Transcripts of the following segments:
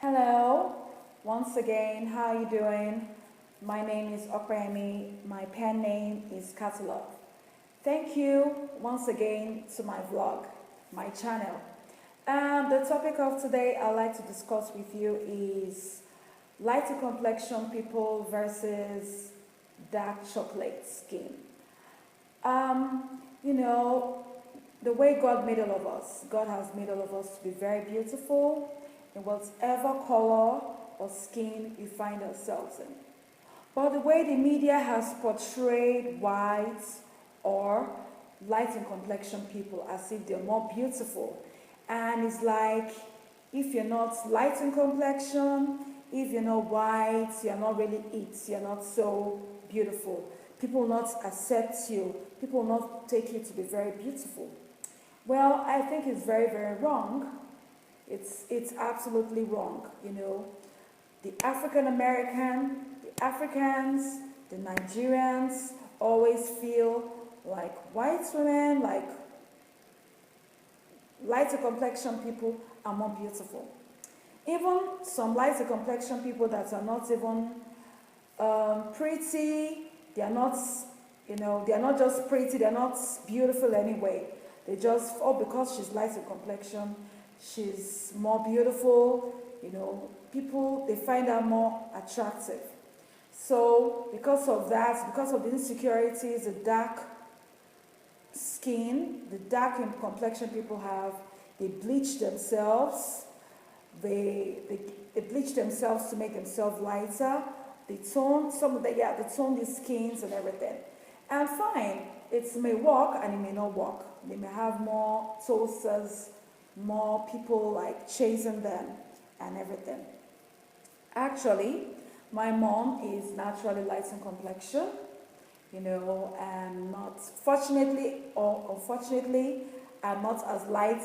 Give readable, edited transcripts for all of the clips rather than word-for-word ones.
Hello, once again, how are you doing? My name is Opremi, my pen name is Catalog. Thank you once again to my vlog, my channel. The topic of today I'd like to discuss with you is lighter complexion people versus dark chocolate skin. You know, the way God made all of us, God has made all of us to be very beautiful in whatever color or skin we find ourselves in. But the way the media has portrayed white or light in complexion people as if they're more beautiful. And it's like, if you're not light in complexion, if you're not white, you're not really it, you're not so beautiful. People will not accept you. People will not take you to be very beautiful. Well, I think it's very, very wrong. It's absolutely wrong, you know. The African American, the Africans, the Nigerians always feel like white women, like lighter complexion people are more beautiful. Even some lighter complexion people that are not even pretty, they are not, they are not just pretty, they are not beautiful anyway. They just, because she's lighter complexion, she's more beautiful, people, they find her more attractive. So because of that, because of the insecurities, the dark skin, the dark complexion people have, they bleach themselves, they bleach themselves to make themselves lighter, they tone, they tone their skins and everything. And fine, it may work and it may not work. They may have more toasters, more people like chasing them and everything. Actually, my mom is naturally light in complexion, and not, fortunately or unfortunately, I'm not as light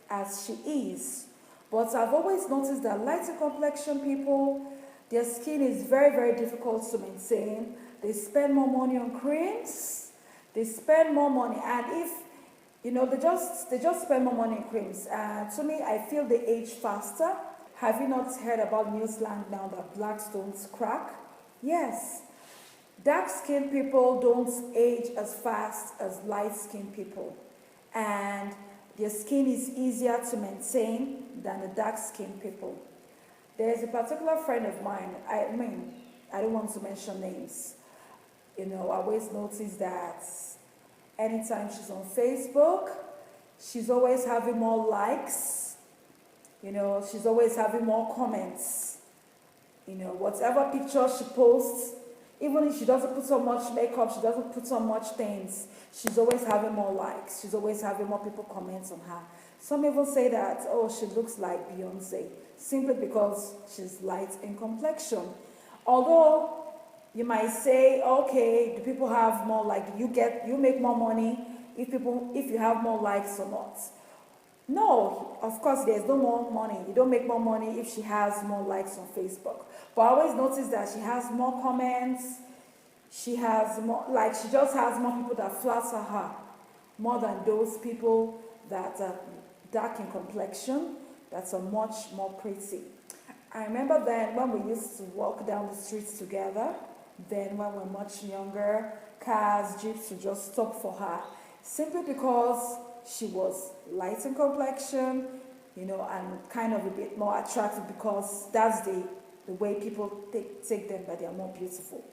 as she is. But I've always noticed that lighter complexion people, their skin is very, very difficult to maintain. They spend more money on creams. They spend more money, and if they just spend more money on creams. To me, I feel they age faster. Have you not heard about new slang now that black stones crack? Yes. Dark-skinned people don't age as fast as light-skinned people. And their skin is easier to maintain than the dark-skinned people. There's a particular friend of mine, I don't want to mention names. I always notice that anytime she's on Facebook, she's always having more likes. She's always having more comments. Whatever picture she posts, even if she doesn't put so much makeup, she doesn't put so much things, she's always having more likes. She's always having more people comment on her. Some even say that, oh, she looks like Beyonce, simply because she's light in complexion. Although you might say, okay, do people have more, like, you make more money if you have more likes or not? No, of course there's no more money. You don't make more money if she has more likes on Facebook. But I always notice that she has more comments. She has more, like, she just has more people that flatter her more than those people that are dark in complexion, that are much more pretty. I remember then when we used to walk down the streets together, then when we were much younger, cars, jeeps would just stop for her, simply because she was light in complexion, and kind of a bit more attractive, because that's the way people take them, that they are more beautiful.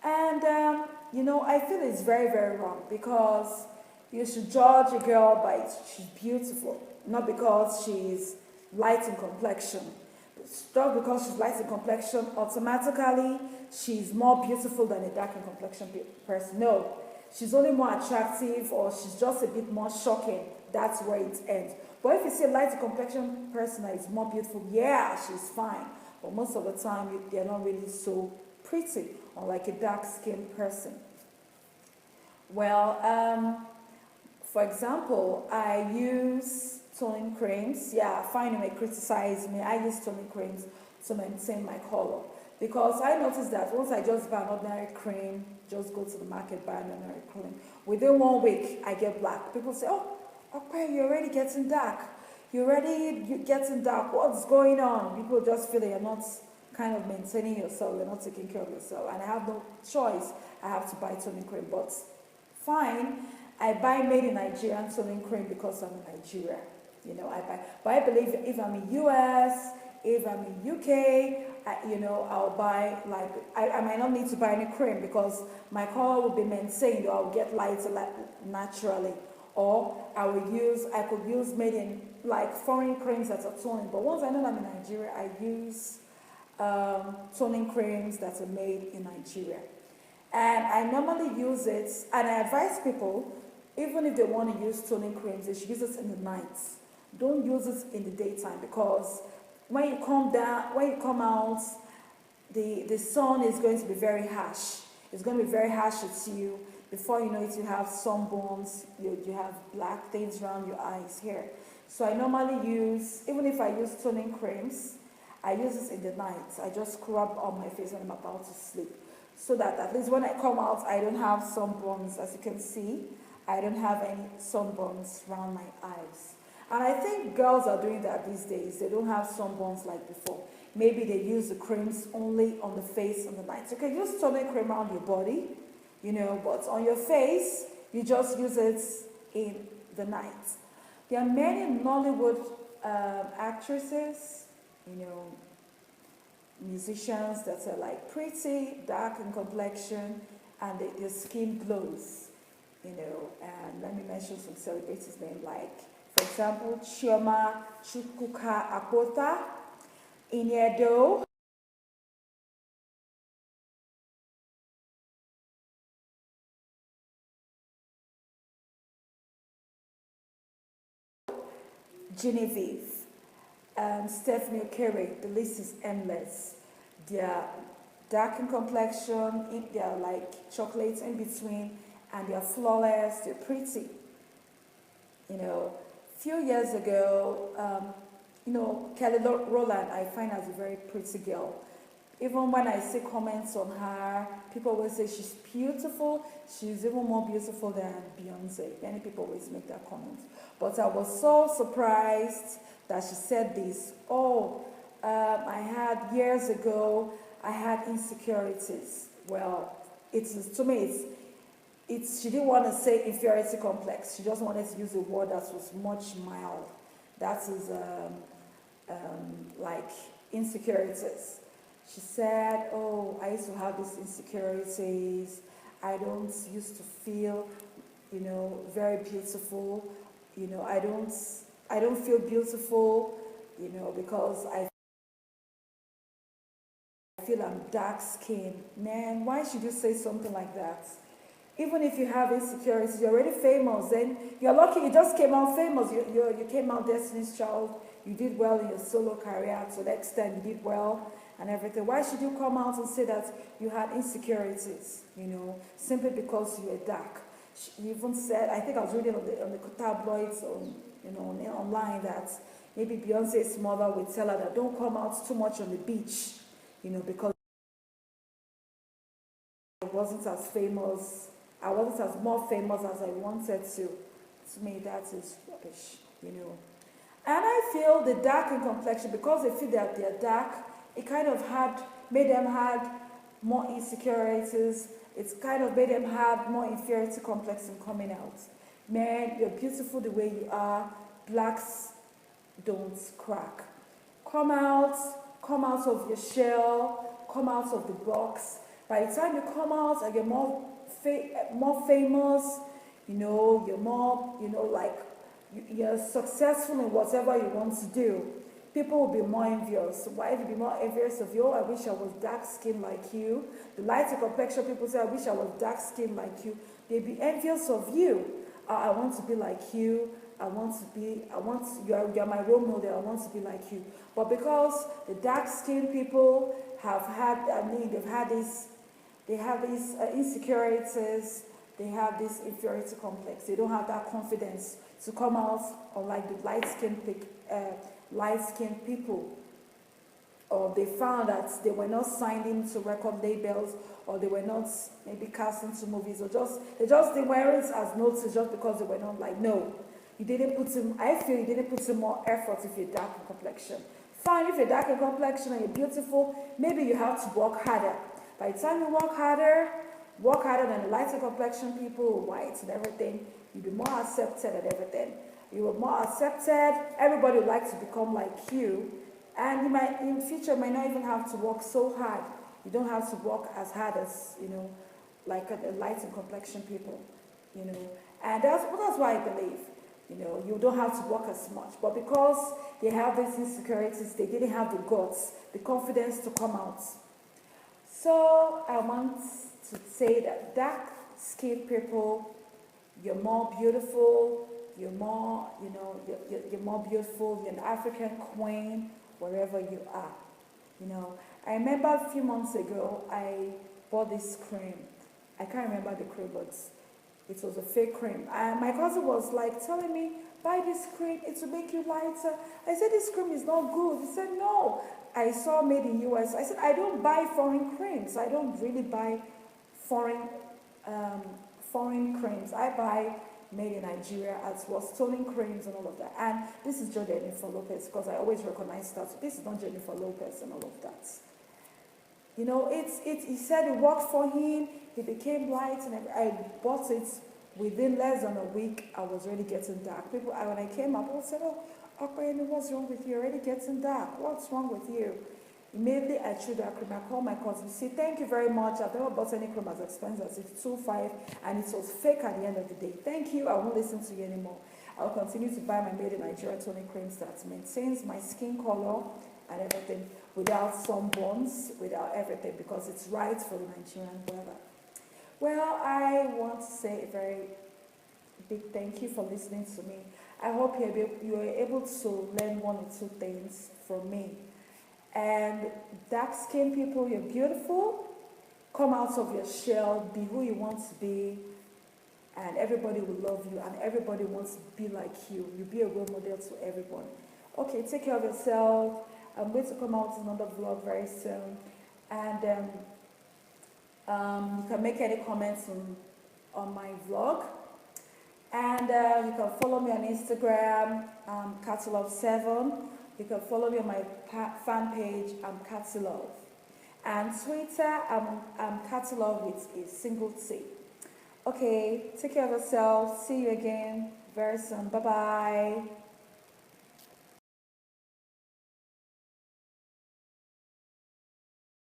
And, I feel it's very, very wrong, because you should judge a girl by she's beautiful, not because she's light in complexion. Just because she's light in complexion, automatically she's more beautiful than a dark in complexion person. No, she's only more attractive, or she's just a bit more shocking. That's where it ends. But if you see a light complexion person that is more beautiful, yeah, she's fine. But most of the time, they're not really so pretty, unlike a dark-skinned person. Well, for example, I use toning creams. Yeah, fine, you may criticize me. I use toning creams to maintain my color. Because I noticed that once I just buy an ordinary cream, just go to the market, buy an ordinary cream, within 1 week, I get black. People say, oh, okay, you're already getting dark. you're getting dark. What's going on? People just feel that you're not kind of maintaining yourself, you're not taking care of yourself. And I have no choice. I have to buy toning cream. But fine, I buy made in Nigerian toning cream because I'm in Nigeria. I buy. But I believe if I'm in US, if I'm in UK, I'll buy like I might not need to buy any cream because my color will be maintained, or I'll get lighter naturally. Or I could use made in like foreign creams that are toning. But once I know I'm in Nigeria, I use toning creams that are made in Nigeria. And I normally use it, and I advise people, even if they want to use toning creams, they should use it in the night. Don't use it in the daytime, because when you come out, the sun is going to be very harsh. It's going to be very harsh to you. Before you know it, you have sunburns, you have black things around your eyes here. So I normally use, even if I use toning creams, I use this in the night. I just scrub on my face when I'm about to sleep, so that at least when I come out, I don't have sunburns. As you can see, I don't have any sunburns around my eyes. And I think girls are doing that these days. They don't have sunburns like before. Maybe they use the creams only on the face in the night. You can use toning cream around your body, but on your face, you just use it in the night. There are many Nollywood actresses, musicians that are like pretty, dark in complexion, and their skin glows, and let me mention some celebrities named like, for example, Chioma Chukwuka Akpota, Iniedo, Genevieve, Stephanie Okere. The list is endless. They're dark in complexion, they're like chocolates in between, and they're flawless, they're pretty. Few years ago, Kelly Rowland, I find as a very pretty girl. Even when I see comments on her, people always say she's beautiful. She's even more beautiful than Beyonce. Many people always make that comment. But I was so surprised that she said this. I had years ago, I had insecurities. Well, to me, she didn't want to say inferiority complex. She just wanted to use a word that was much mild. That is like insecurities. She said, I used to have these insecurities. I don't used to feel, very beautiful. I don't feel beautiful, because I feel I'm dark skinned. Man, why should you say something like that? Even if you have insecurities, you're already famous, then you're lucky you just came out famous. You came out Destiny's Child. You did well in your solo career. To the extent you did well and everything. Why should you come out and say that you had insecurities, simply because you were dark? She even said, I think I was reading on the tabloids online, that maybe Beyonce's mother would tell her that don't come out too much on the beach, because I wasn't as famous. I wasn't as more famous as I wanted to. To me, that is rubbish, And I feel the dark in complexion, because they feel that they're dark, it kind of made them had more insecurities. It's kind of made them have more inferiority complex in coming out. Man, you're beautiful the way you are. Blacks don't crack. Come out of your shell, come out of the box. By the time you come out and you're more famous, you're more, you're successful in whatever you want to do, people will be more envious. Why would be more envious of you? I wish I was dark skinned like you. The lighter complexion people say, I wish I was dark skinned like you. They'd be envious of you. I want to be like you. You're my role model. I want to be like you. But because the dark skinned people they have these insecurities, they have this inferiority complex. They don't have that confidence to come out, unlike the light-skinned people. Or they found that they were not signed into record labels, or they were not maybe cast into movies, or they just didn't wear it as notice just because they were not like, no. You didn't put in, I feel you didn't put in more effort if you're dark in complexion. Fine, if you're dark in complexion and you're beautiful, maybe you have to work harder. By the time you work harder than the lighter complexion people, whites and everything, you'll be more accepted and everything. You are more accepted, everybody would like to become like you, and you might, in the future, might not even have to work so hard. You don't have to work as hard as, like the lighter complexion people, you know. And that's why I believe, you don't have to work as much. But because they have these insecurities, they didn't have the guts, the confidence to come out. So I want to say that dark-skinned people, you're more beautiful, you're more, you're more beautiful, you're an African queen, wherever you are. I remember a few months ago, I bought this cream. I can't remember the cream, but it was a fake cream. And my cousin was like telling me, buy this cream, it will make you lighter. I said, this cream is not good. He said, no. I saw made in US. I said, I don't buy foreign creams. I don't really buy foreign foreign creams. I buy made in Nigeria as was toning creams and all of that. And this is Jennifer Lopez, because I always recognize that. This is not Jennifer Lopez and all of that. He said it worked for him. He became light, and I bought it within less than a week. I was already getting dark. When I came up, people said, "Oh, Akbayemi, what's wrong with you? You're already getting dark. What's wrong with you?" Immediately, I threw that cream. I called my cousin. Say, "Thank you very much. I've never bought any cream as expensive as it's 2.5, and it was fake at the end of the day. Thank you. I won't listen to you anymore. I'll continue to buy my made in Nigeria toning creams that maintains my skin color and everything without sunburns, without everything, because it's right for the Nigerian weather." Well, I want to say a very big thank you for listening to me. I hope you are able to learn one or two things from me. And dark-skinned people, you're beautiful. Come out of your shell, be who you want to be, and everybody will love you, and everybody wants to be like you. You'll be a role model to everyone. Okay, take care of yourself. I'm going to come out with another vlog very soon. And you can make any comments on my vlog. And you can follow me on Instagram, Catylove7. You can follow me on my fan page, Catylove. And Twitter, I'm Catylove with a single T. Okay, take care of yourself. See you again very soon. Bye-bye.